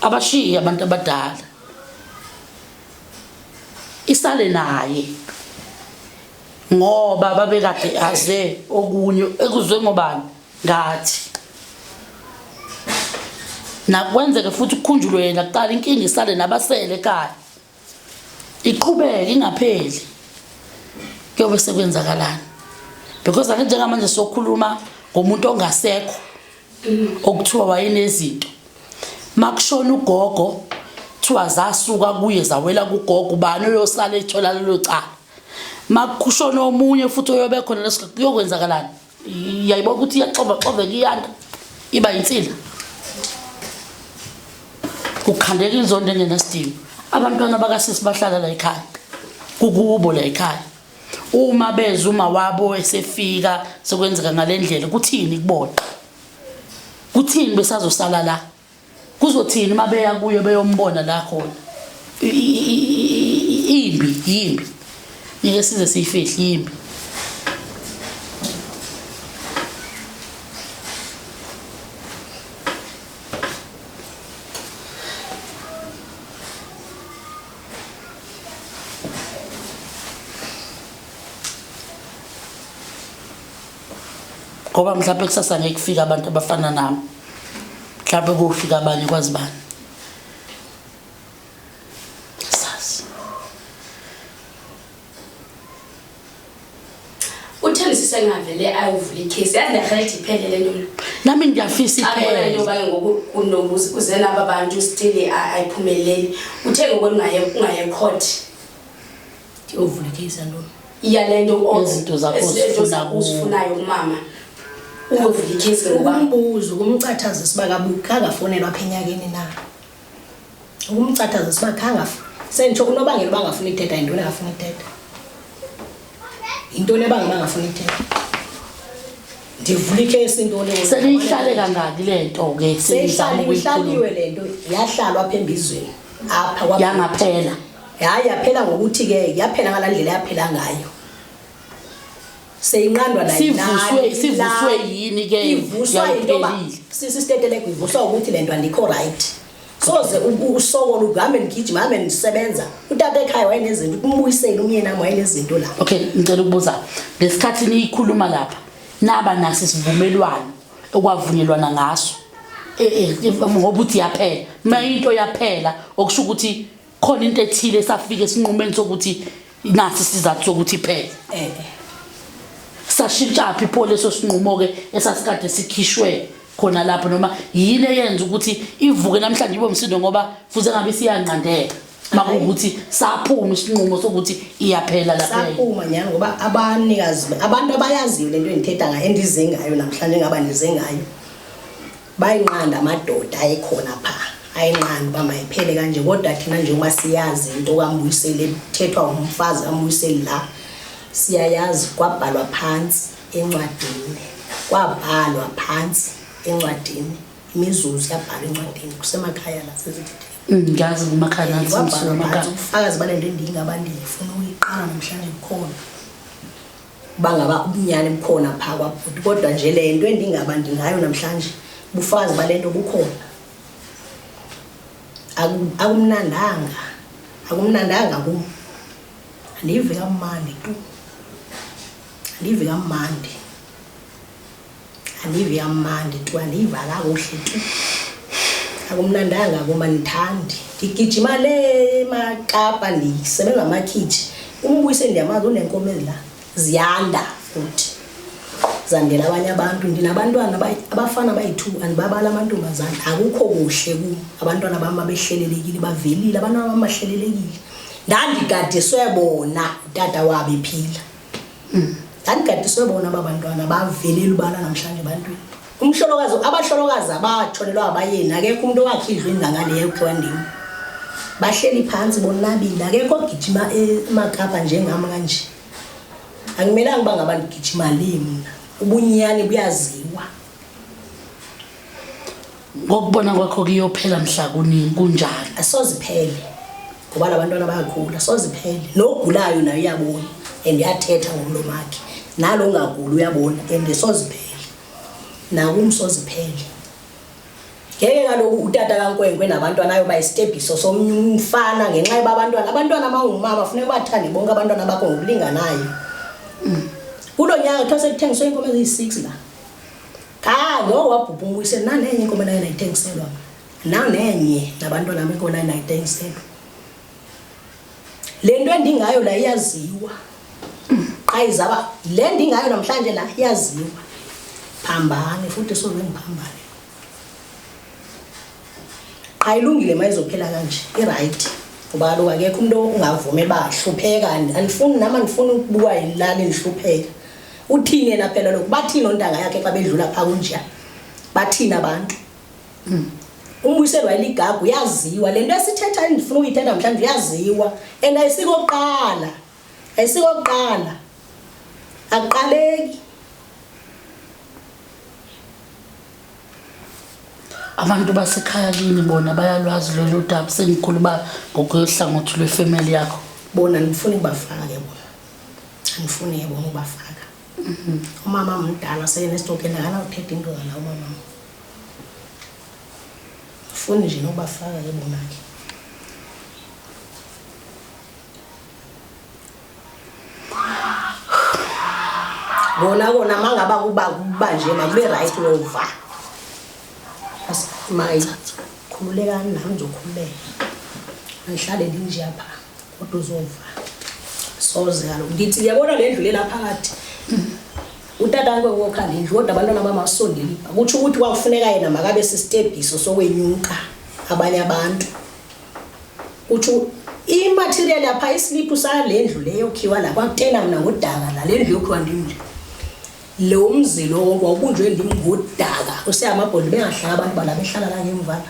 abashiya abantu abadala isale naye ngoba babekade aze okunye ekuzwe ngobani ngathi nakwenzeke futhi ukukhunjulwe yena kuqala inkinga isale nabasele ekhaya iqhubeke ingapheli kuyobe sekwenzakalana because ake njengamanje sokhuluma ngomuntu ongasekho okuthiwa wayenezinto makushona ugogo thiwa zasuka kuye zawela kugogo ubani oyosala ethola lelo cala makushona omunye futhi oyobe khona lesikhathi kuyokwenzakalana yayibona ukuthi iyaxova iyanda iba insila ukhandeka inzondo engenasidingo abantwana bakasisi bahlala la ekhaya kukubo la ekhaya uma beza uma wabo esefika sekwenzeka ngalendlela kuthini kubona kuthini besazosala la kuzothini mabeya kuyo beyombona la khona yimbi ngeke size siyifihle yimbi ngoba mhlawumbe kusasa ngeke kufika abantu abafana nami mhlawumbe kufika abanye kwazi bani sasa utheni sisengavele ayovula icase yazi right iphelele noma nami ngiyafisa iphele njengoba ngokunobuzi kuzena abantu still ayiphumeleli uthe ngokungaye court uyovula icase noma iyalento izinto zakho uzifunayo kumama uyovula icase ngoba umbuzo kumcathaza sibakabuka akafonelwa phenyakeni na ukumcathaza sibakhanga sentsho unobangela bangafuna ithetha intoni angafuna ithetha intoni ebangela bangafuna ithetha ndivula ikhesi into leyo senihlale kangaki lento ke seyihlaliwe lento yahlalwa apha embizweni apha yangaphela hayi yaphela ngokuthi ke yaphela ngalandlela yaphela ngayo seyinqandwa la sivuswe yini ke ivuswa intoba sisistetele kuvuswa ukuthi lento andikho right soze usoko luhambe ngigijima hambe nisebenza utata ekhaya wayenezinto kumbuyisela umyeni nami wayenezinto la okay ngicela ukubuza lesikhathi niyikhuluma lapha naba nasi isivumelwano okwavunyelwana ngaso ngoba uthi yaphela mayinto yaphela okusho ukuthi khona into ethile esafika esinqumeni sokuthi nasi sizathu sokuthi iphele sashintsha phi pho leso sinqumo ke esasikade sikhishwe khona lapho noma yini eyenza ukuthi ivuke namhlanje ibe umsindo ngoba futhi ngabe siyanqandeka makuthi saphuma isinqumo sokuthi iyaphela lapha saphuma nyanga ngoba abanikazi abantu abayaziyo lento endithetha ngayo endize ngayo namhlanje ngaba ndize ngayo bayinqanda amadoda ayikhona pha ayinqanda bamayiphele kanje kodwa thina njengoba siyazi into kaMbuyiseli ethethwa umfazi kaMbuyiseli la siyayazi kwabhalwa phansi encwadini kwabhalwa phansi encwadini imizuzu yabhalwa encwadini kusemakhaya la sezithetheni ngazi kumakhaya nathi emakhaya ufakazi balento endingabandi ngifuna uyiqala namhlanje kukhona bangaba ubunyane bukhona pha kwabhuti kodwa nje lento endingabandi ngayo namhlanje bufazi balento bukhona akumnandanga kum andive kamandi tu andive kamandi tu andiva kakuhle tu akumnandanga kuma ndithandi ngigijima le eMakapa ndisebenza amakhitshi umbuyise ndiyamazi unenkomo ezila ziyanda futhi zandela abanye abantu ndinabantwana abafana bayi2 andibabala amantombazana akukho kuhle ku abantwana bami abehlelelekile bavelile abantwana bami bahlelelekile ndandigadiswe bona utata wabo ephila ndandigadiswe bona abantwana bavelile ubala namhlanje ebantwini umhlolokazi abahlolokazi abatshonelwa abayeni akekho umuntu owakhidlwa ingangane yekho ndimi bahleli phansi bonabile akekho ogijima eMakapa njengami kanje akumelanga bangabantu gijima mina ubunyani buyaziwa ngokubona kwakho kuyophela mhla kuningi kunjani asoziphele ngoba labantwana bayakhula soziphele nogulayo nayo uyabona andiyathetha ngomlomo wakhe nalo ongagula uyabona andisoziphele nakumsoziphele ngeke kaloku utata kaNkwenkwe nabantwana ayo bayistebhiso somfana ngenxa yabantwana abantwana abangumama kufanele bathande bonke abantwana bakho ngokulinganayo kulo nyaka those kuthengiswe inkomo eziyi6 la lo wabhubha umbuyise nanenye inkomo nayo nayithengiselwa nanenye nabantwana benkomo nayo nayithengiselwa lento endingayo la iyaziwa ayizaba le ndingayo namhlanje la iyaziwa phambane futhi sozengiphambane ayilungile mayizophela kanje iright ngoba lo akekho umuntu ongavumela bahlupheka andifuni nama ndifuna ukubuka yilali ndihlupheka uthini yena phela lokho bathini ontanga yakhe xa bedlula pha kunjani bathini abantu umbuyiseli wayeligagu yaziwa lento esithetha ndifuna ukuyithetha namhlanje yaziwa and ayisikoqala aqaleki abantu basekhaya kini bona bayalwazi lolu daba sengikhuluma ngokuhlangothi lwefamily yakho bona ngifuna ukubafaka ke bona angifuni yebo ukubafaka umama mdala seyenesitokela kana uthetha into ngala umama ngifuni nje ukubafaka ke bona ke bona mangaba kuba nje makube right over mayi khululeka nami ngizokhululeka angihlale nje apha kodwa uzova soze kaloku ngithi ngiyabona le ndlu lela phakathi utata wakhe wokhanda indlu kodwa abantwana bamasondeli akutsho ukuthi kwakufuneka yena makabe sisitebhiso sokwenyuka abanye abantu utsho imaterial yapha islip sale ndlu leyo khiwa la kwakutena mina ngodaka la le ndlu yokhiwa ndimle lo mzilo wonke wabunjwe ndimngodaka useamabhodle bengahlala abantu balabo behlala la ngemvala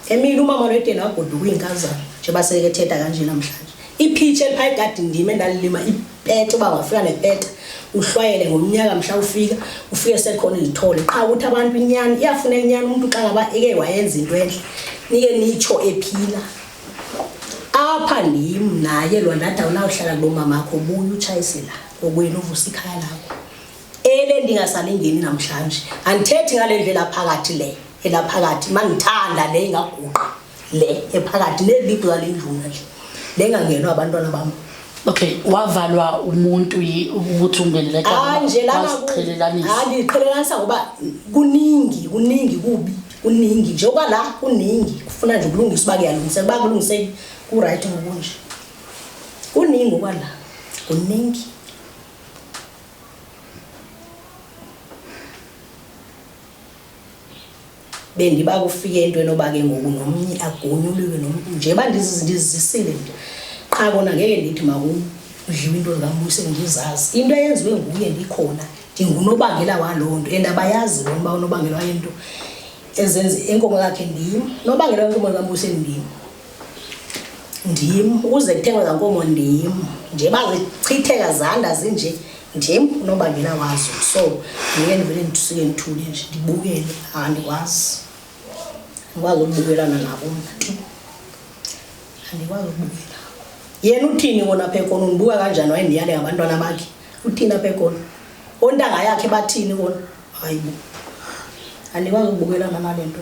emile umama noyedena wagoduka inkazana nje baseke thetha kanje namhlanje ipitch elipha igadi ndime ndalilima ipete bangafika nepete uhlwayele ngomnyaka mhla ufike sekhona izithole qha ukuthi abantu inyani iyafuneka inyani umuntu xa ngaba eke wayenza into enhle nike nicho ephila apha ndim naye lo ndada unawuhlala kulo mamakho ubuye utshayise la ngokwenu uvusa ikhaya lakho ele ndingasalingeni namhlanje andithethi ngale ndlela phakathi le elaphakathi mangithanda le ingaguqa le ephakathi nelibhu zalendluna le ngangenwa abantwana bami. Okay, wavalwa umuntu ukuthi ungenele ekhaya wasiqhelelanisa. Ndiqhelelanisa ngoba kuningi kubi kuningi nje okwala kuningi kufuna nje ukulungisa uba kuyalungisa kuba kulungiseki ku right ngokunje kuningi okwala kuningi. Bendiba kufike into enobake ngoku nomnye agonyulwe nje bandizisile nje qha bona ngeke ndithi makudliwe into zikaMbuyise ngizazi into eyenziwe nguye ndikhona ndingunobangela walonto endabayazi ngoba unobangela into ezenze enkomo yakhe ndim nobangela wenkomo kaMbuyise ndim uze kuthengwe zankomo ndim nje bazichitheka zanda zinje ndim unobangela wazo so ngeke ndivele ndisuke ngithule nje ndibukele andikwazi ngikwazi ukubukelana nabo mntu andikwazi ukubukela yena uthini kona apha ekhona unibuka kanjani wayendiyale ngabantwana bakhe uthini apha ekhona ontanga yakhe bathini kona hayibo andikwazi ukubukelana nale nto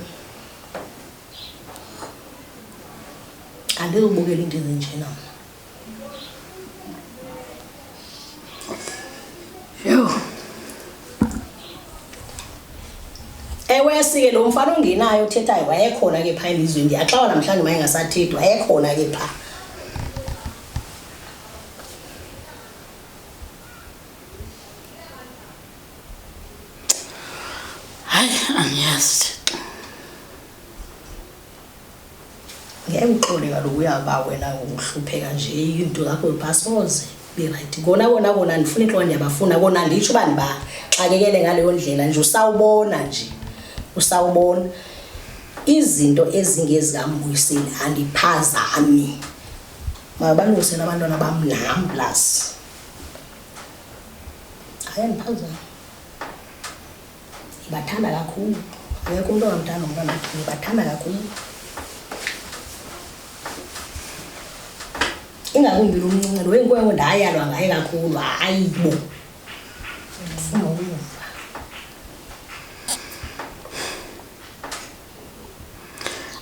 andizubukela into ezinjena yo ewesike lo mfana ongenayo othethayo wayekhona ke pha elizweni ndiyaxawa namhlanje maye ngasathethi wayekhona ke pha. Hayi angiyazi ngeke uxole kaloku uyaba wena ngokuhlupheka nje into zakho pasoze be right kona ndifuna ixoxa ndiyabafuna kona nditsho uba ndibaxakekele ngaleyo ndlela nje usawubona izinto ezingezikaMbuyiseni andiphazami mabalungisele abantwana bam nam plus ayandiphazami ibathanda kakhulu akekho umuntu ongamthanda umntwana wakhe ibathanda kakhulu ingakumbi lo mncinci lo wenkwenkwe ndayalwa ngaye kakhulu hayibo ufuna ukuva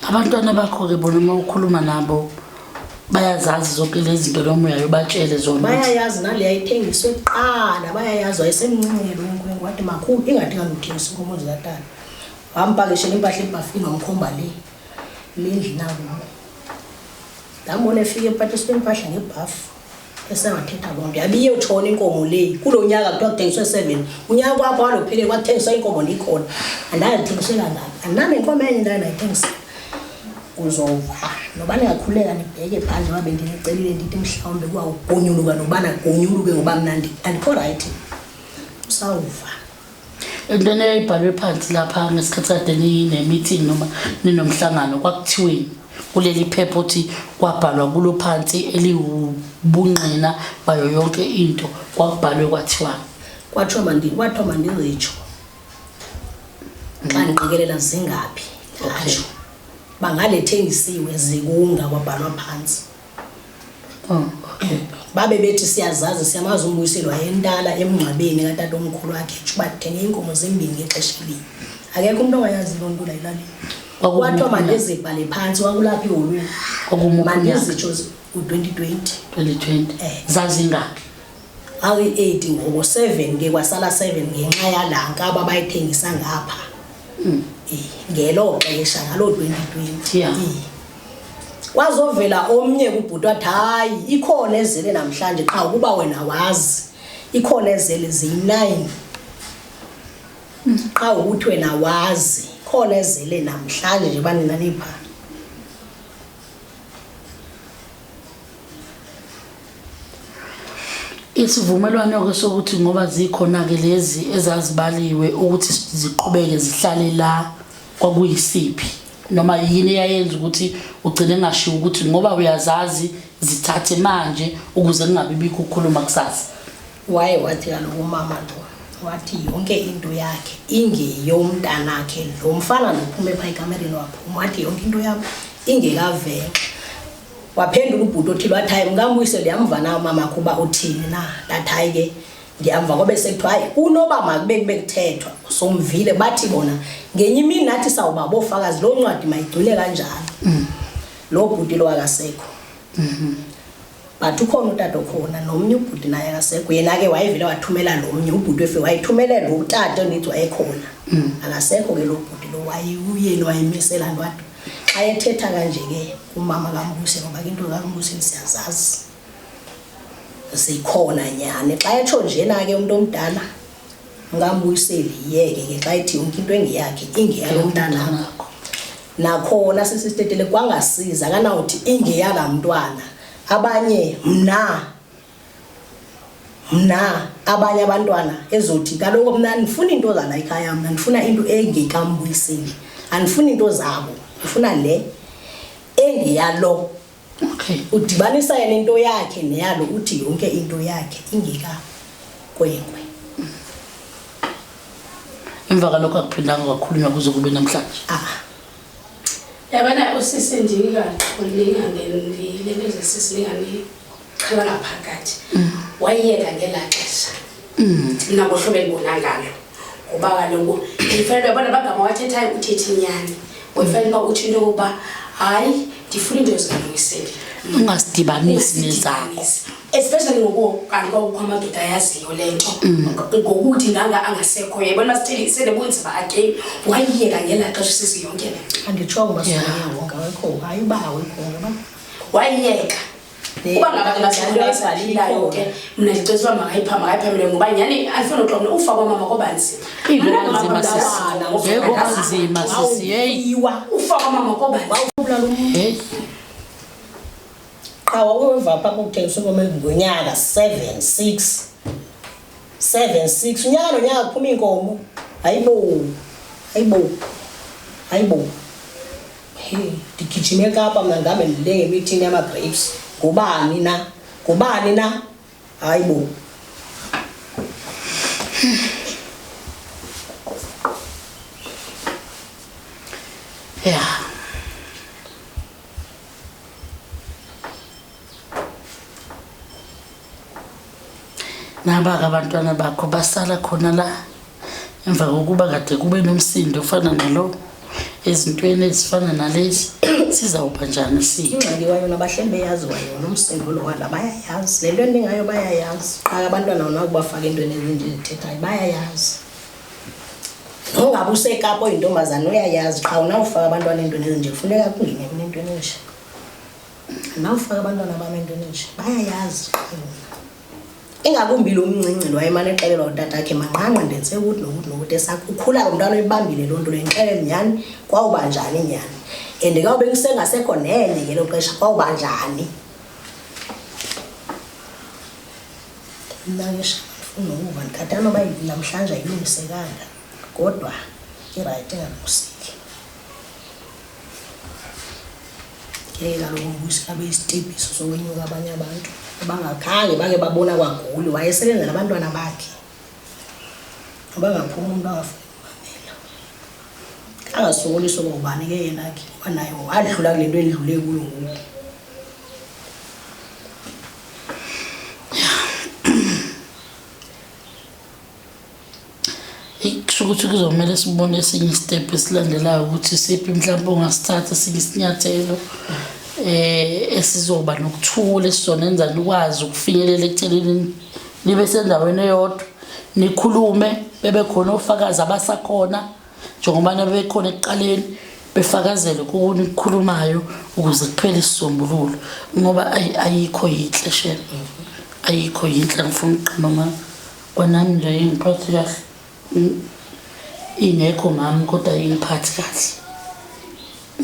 abantwana bakho ke bona uma ukhuluma nabo bayazazi zonke lezi zinto noma uyayobatshele zona bayayazi nale yayithengiswe kuqala bayayazi wayesemncane lo wenkwenkwe wathi makhulu ingathi kanguthengisa inkomo zikatata wampakishela impahla ebhafini wamkhomba le ndlu nabo ndambona efike epatisweni impahla ngebhafu esengathetha bonke yabiye utshona inkomo le kulo nyaka kuthiwa kuthengiswe 7 unyaka kwapho walophele kwathengiswa inkomo ndikhona andayithengiswe kangaka andinane inkomo enye ndayo nayithengisela uzova noba ningakhuleka nibheke phandle wabe ndinicelile ndithi mhlawumbe kwawugonyuluka nobana gonyuluke ngoba mnandi andikho right usawuva into eyayibhalwe phansi lapha ngesikhathi kade ne-meeting noma ninomhlangano kwakuthiweni kuleli phepha uthi kwabhalwa kulo phansi eliwubungqina bayo yonke into kwakubhalwe kwathiwa kwathiwa mandizitsho xa ndiqikelela zingaphi okay bangalethengisiwe zikunga kwabhalwa phansi okay babe bethi siyazazi siyamazi uMbuyiseni wayentala emngcwabeni katata omkhulu wakhe uba thenge inkomo zimbini ngexesha elinye akekho umuntu ongayazi loo nto layilalini kwathiwa mandizibhale phansi wakulapha iholweni mandizitsho ku-2020 zazingaphi ayi-8 ngoko 7 ke kwasala 7 ngenxa yalanka ababayithengisa ngapha ngelo xesha ngalo 2020 wazovela omnye kubhuti wathi hayi ikhona ezele namhlanje qha ukuba wena wazi ikhona ezele ziyi9 qha ukuthi wena wazi khona ezele namhlanje nje banina nipha isivumelwano ke sokuthi ngoba zikhona ke lezi ezazibaliwe ukuthi ziqhubeke zihlale la kwakuyisiphi noma yini eyayenza ukuthi ugcine ngashiwo ukuthi ngoba uyazazi zithathe manje ukuze kungabi bikho ukukhuluma kusasa wathi kaloku umama lo wathi yonke into yakhe ingeyomntanakhe lo mfana nophume pha ekamereni waphuma wathi yonke into yami ingekavele. Waphendula ubhuti othile wathi hayi mkambuyise ndiyamva na umama kuba uthini na. Ndathi hayi ke ndiyamva ngoba sekuthiwa hayi unoba makube kuthethwa somvile bathi bona ngenye imini nathi sawuba bofakazi lo ncwadi mayigcine kanjalo. Lo bhuti lo akasekho. But ukhona utata okhona nomnye ubhuti naye akasekho. Yena ke wayevele wathumela lo mnye ubhuti wefe wayithumela lo utata onithi wayekhona. Akasekho ke lo bhuti lo wayeyuyeni wayemisela ntwato. Xa ethetha kanje ke umama kaMbuse ngoba into kaMbuse siyazazi sikhona nyane. Xa etsho njena ke umuntu omdala ngambuyiseli yeke ke xa ethi yonke into engeyakhe ingeyalo mntana wakho. Nakhona sisistetele kwangasiza kanawuthi ingeyala mntwana. Abanye mna abanye abantwana ezothi kaloku mna ndifuna into zala ekhaya mna ndifuna into engekambuyiseli. Andifuna into zabo. Ufuna le engiyalo. Okay. Udibanisa yena into yakhe neyalo uthi yonke into yakhe ingeka kwenkwe. Emva kalokho akuphindanga kakhulunywa kuze kube namhlanje. Yabona usisi ndika ngilingangeni lezi sisi lingani khala ngaphakathi. Wayeka ngelaxesha. Nabo hlobo elibona ngalo. Ngoba kaloku ifanele yabona bagama wathethayo uthethe inyani. Ufanele uthi into yokuba hayi ndifuna into ezikalungisele. Ungasidibanisi nezakho. Especially ngoku kanti kwamadoda ayaziyo lento. Ngokuthi nganga angasekho yabona masithelise lebunzima again. Wayeka ngelaxesha sisi yonke le. Anditsho masona wonke wekho hayi ba wekho ngoba wayeka. Kuba ngabantu basalilayo ke mina ngicela uba makayiphamele ngoba nyani alifuna uxoxa ufa kwamama kobanzi. Ibonzima sisi. Yebo kanzima sisi hey. Ufa kwamama kobanzi. Wawubula lo muntu. Hey. Qha waweva pha ukuthengiswa ngome ngonyaka 76 unyaka nonyaka kuphuma inkomo. Hayibo. Hey, digijime Kapa mna ngabe ndilenge meeting yama grapes. Ngubani na? Hayibo. Yeah. Naba abantwana bakho basala khona la emva kokuba kade kube nomsindo ofana nalo ezintweni ezifana nalezi sizawupha njani sike. Ingxaki wayo nabahlembe yazi wayo nomsindo lo wala bayayazi. Lento endingayo bayayazi. Qha abantwana bona ukubafaka entweni ezinje ezithethayo bayayazi. Ungabe useKapa oyintombazana uyayazi qha unawufaka abantwana entweni ezinje kufuneka kungene entweni enje. Nawufaka abantwana bami entweni enje bayayazi. Ingakumbi lo mncinci lo wayemane exelelwa utata wakhe manqanqa ndenze ukuthi nokuthi esakukhula umntwana oyibambile lonto lengxele nyani kwawuba njani nyani. Kawube kusengasekho nenye ngelo xesha kwawuba njani. Mna ngisho ufuna ukuba ndikhathana uba namhlanje ayilungisekanga kodwa irayithi engakusiki. Ke kaloku Mbusi abe isitepiso sokwenyuka abanye abantu abangakhange bake babona kwaguli wayesebenza nabantwana bakhe. Abangaphuma umuntu angafuni umamela. Angasokoliswa ngobani ke yena ke wanayo wadlula kule nto edlule kuyo ngoku. Ukuthi kuzomela sibone esinye step esilandelayo ukuthi siphi mhlawumbe ungasithatha sinye isinyathelo esizoba nokuthula esizonenza nikwazi ukufinyelela ekutheleni nibe sendaweni eyodwa nikhulume bebe khona ofakazi abasakhona njengoba bebekhona ekuqaleni befakazele ukuthi nikhulumayo ukuze kuphele isisombululo ngoba ayikho yinhle shela ayikho yinhle ngifuna uqhama kwanami nje ngiphathe kahle ingekho ngami kodwa ingiphathi kahle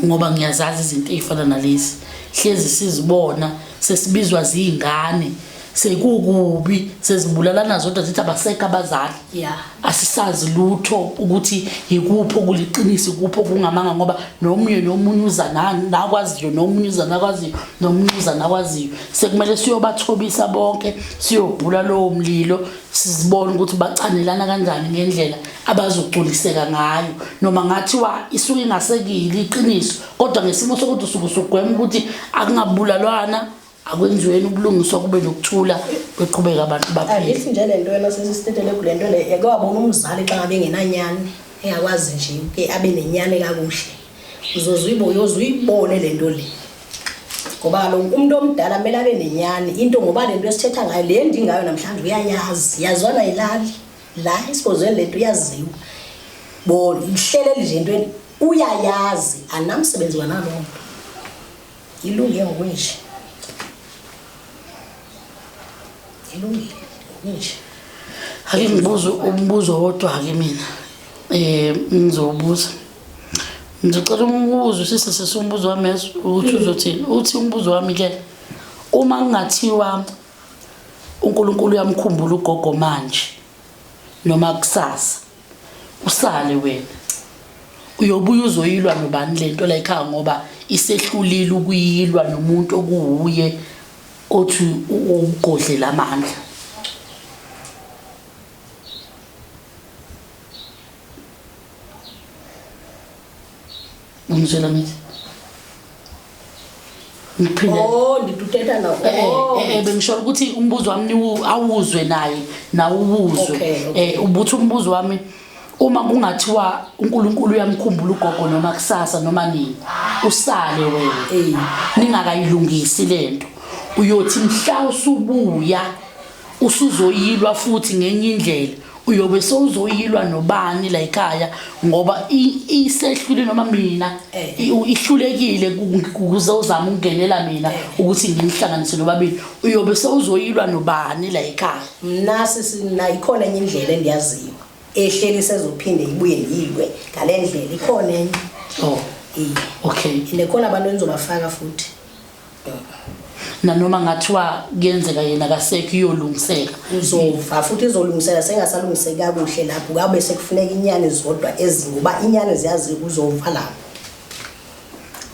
ngoba ngiyazazi izinto ezifana nalezi hlezi sizibona sesibizwa zingane sekukubi sezibulalana zodwa zithi abasekho abazali Yeah. asisazi lutho ukuthi yikuphi okuliqiniso kuphi okungamanga ngoba nomunye uza nakwaziyo nomunye uza nakwaziyo nomunye uza nakwaziyo sekumele siyobathobisa bonke siyobhula lowo mlilo sizibona ukuthi bacanelana kanjani ngendlela abazoculiseka ngayo noma ngathiwa isuke ingasekile iqiniso kodwa ngesimo sokuthi usugwema ukuthi akungabulalwana akwenziweni ubulungiswa kube nokuthula beqhubeka abantu baphile. Angithi nje lento yena sesisitethele kule nto le yakwabona umzali xa ngabe engenanyani engakwazi nje ke abe nenyane kakuhle uzozuyibone lento le ngoba lo umuntu omdala kumele abe nenyani into ngoba lento esithetha ngayo le ndingayo namhlanje uyayazi yazwana ilali la isikozweni lento uyaziwa bona ihlelele nje into uyayazi anamsebenzi wanalonto ilunge ngokwenje ilungile nje Ake ngibuze umbuzo wodwa ke mina ngizobuza ngicela umbuzo sisumbuzo wami ukuthi uzothini uthi umbuzo wami ke uma kungathiwa uNkulunkulu uyamkhumbula ugogo manje noma kusasa usale wena uyobuya uzoyilwa nobani lento la ekhaya ngoba isehlulile ukuyilwa nomuntu okuhuye othi ugodlela amandla ngizela ngithi ngiphinde ndituthetha nawo bengisho ukuthi umbuzo wami awuzwe naye nawo ubuzwe ubuthi umbuzo wami uma kungathiwa uNkulunkulu uyamkhumbula ugogo noma kusasa noma nini usale wena ningakayilungisi lento uyothi mhla usubuya usuzoyilwa futhi ngenye indlela uyobe sewuzoyilwa nobani la ekhaya ngoba isehlule noma mina ihlulekile ukuze uzama ukungenela mina ukuthi ngimhlanganise nobabili uyobe sewuzoyilwa nobani la ekhaya mina sisina ikhona enye indlela endiyaziyo ehleli sezophinde ibuye yilwe ngalendlela ikhona enye okay inekhona abantu enizobafaka futhi nanoma ngathiwa kuyenzeka yena kasekho iyolungiseka uzova futhi izolungisela sengasalungiseka kakuhle lapho kabe sekufuneka inyane zodwa ezingoba inyane ziyazi uzova lapho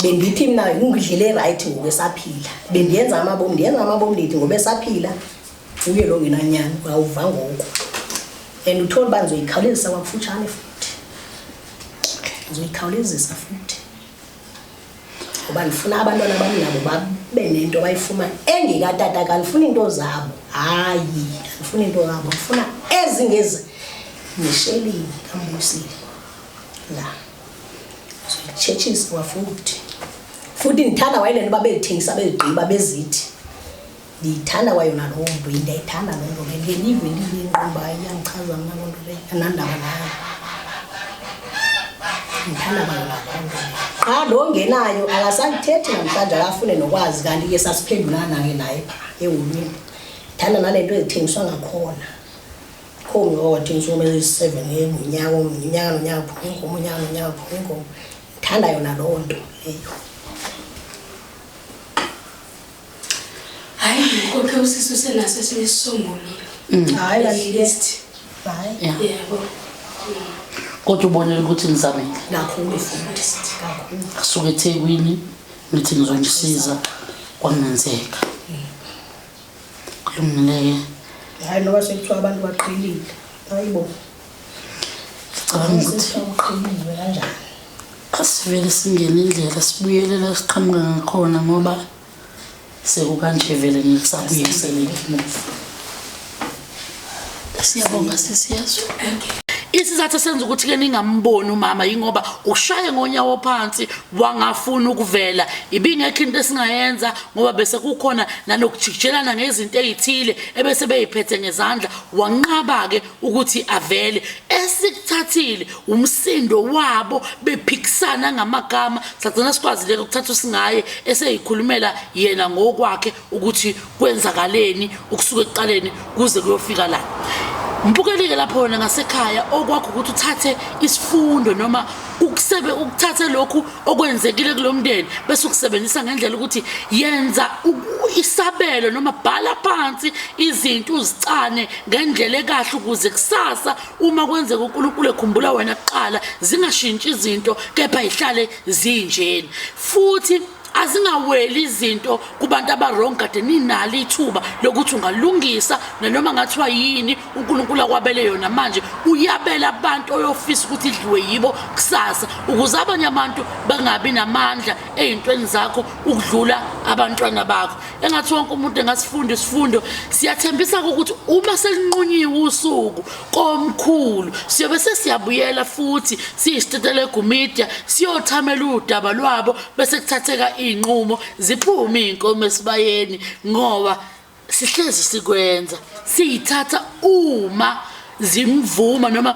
bendithi mina ngidlile right ngokwesaphila bendiyenza amabomu lithi ngoba esaphila uye lo ngenanyani awuva ngoko and uthola banzo ikhawulezisa kwafuthane futhi uzoyikhawulezisa futhi ngoba ngifuna abantwana bami nabo babe nento bayifuna engekatata kanifuna into zabo hayi ngifuna into zabo ngifuna ezingezi nishelile kambusile la churches futhi ngithanda wayeleni babethengisa bezigqiba bezithi ngithanda wayona lo nto indayithanda lo nto le ngelive inqumba iyangichaza mina lo nto le anandaba nayo ngithanda wayona cha lo ngenayo akasangithethi namhlanje akafune nokwazi kanti ke sasiphendulana ke naye ehulwini thanda nalento ezithengiswa ngakhona khona owathengiswa ngomezi 7 ngonyaka phungo thanda yona lo nto leyo hayi konke usisi senaso sesisombululo hayi list hayi yebo kodwa ubonile ukuthi ngizamile kakhulu futhi kakhulu asuke eThekwini ngithi ngizongisiza kwangenzeka kulungile hayi noba sekuthiwa abantu baqhelile hayibo ngicabanga ukuthi uqhelile kanjani asivele singene indlela sibuyele la siqhamuka ngakhona ngoba sekukanje vele ngikusabuyisele emuva siyabonga sisiyazwa isizathu senza ukuthi ke ningamboni umama yingoba ushaye ngonyawo phansi wangafuna ukuvela ibingekho into esingayenza ngoba bese kukhona nanokujijelana ngezinto ezithile ebese beyiphethe ngezandla wanqaba ke ukuthi avele esikuthathile umsindo wabo bephikisana ngamagama sagcina sikwazile ukuthatha usingaye eseyikhulumela yena ngokwakhe ukuthi kwenzakaleni ukusuka ekuqaleni kuze kuyofika la mbukeleke lapho wena ngasekhaya okwakho ukuthi uthathe isifundo noma ukuthathe lokhu okwenzekile kulomndeni bese ukusebenzisa ngendlela ukuthi yenza isabelo noma bhala phansi izinto uzicane ngendlela ekahle ukuze kusasa uma kwenzeka uNkulunkulu ekhumbula wena kuqala zingashintshi izinto kepha ihlale zinjeni futhi azingaweli izinto kubantu abarong kade ninalo ithuba lokuthi ungalungisa noma ngathiwa yini uNkulunkulu akwabele yona manje uyabela abantu oyofisa ukuthi idliwe yibo kusasa ukuze abanye abantu bangabi namandla ezintweni zakho ukudlula abantwana bakho engathi wonke umuntu engasifunda isifundo siyathembisa ukuthi uma selinqunyiwe usuku komkhulu siyobe sesiyabuyela futhi siyisitetele media siyothamela udaba lwabo bese kuthatheka inqumo ziphume inkomo esibayeni ngoba sihlezi sikwenza siyithatha uma zimvuma noma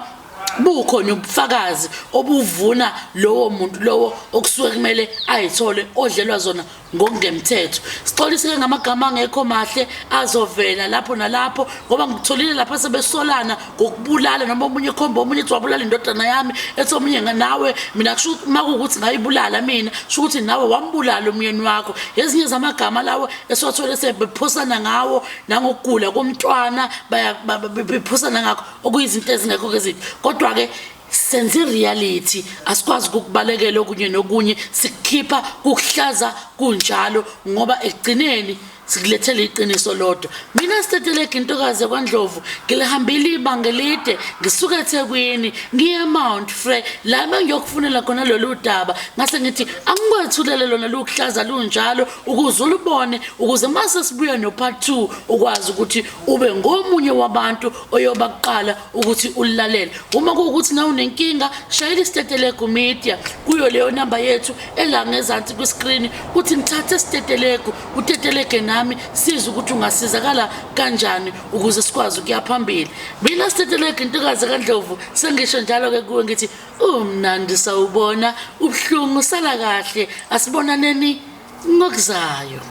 bukhona ubufakazi obuvuna lowo muntu lowo okusuke kumele ayithole odlelwa zona ngokungemthetho sixoliseke ngamagama angekho mahle azovela lapho nalapho ngoba ngitholile lapha sebesolana ngokubulala noma omunye khomba omunye ethi wabulala indodana yami ethi omunye nawe mina kusho makuthi ngayibulala mina kusho ukuthi nawe wambulala umyeni wakho ezinye zamagama lawo esiwathole sebephosana ngawo nangokugula komntwana bephosana ngakho okuyizinto ezingekho kezithi kodwa ke senze reality asikwazi ukubalekela okunye nokunye sikhipha ukuhlaza kunjalo ngoba egcineni sikulethele iqiniso lodwa mina Siteteleka intokazi kwaNdlovu ngilihambile ibanga elide ngisuka eThekwini ngiye Mount Frere la bengiyokufunela khona lolu daba ngase ngithi angikwethulele lona lokuhlaza lunjalo ukuze ulubone ukuze mase sibuya no part 2 ukwazi ukuthi ube ngomunye wabantu oyoba kuqala ukuthi ulilalele uma kuukuthi na unenkinga shayela Siteteleka media kuyo leyo number yethu elangezansi ku screen uthi ngithathe Siteteleka uteteleke nami siza ukuthi ungasizakala kanjani ukuze sikwazi ukuya phambili mina Siteteleka intokazi kaNdlovu sengisho njalo ke kuwe ngithi umnandi sawubona ubhlungu sala kahle asibonaneni ngokuzayo.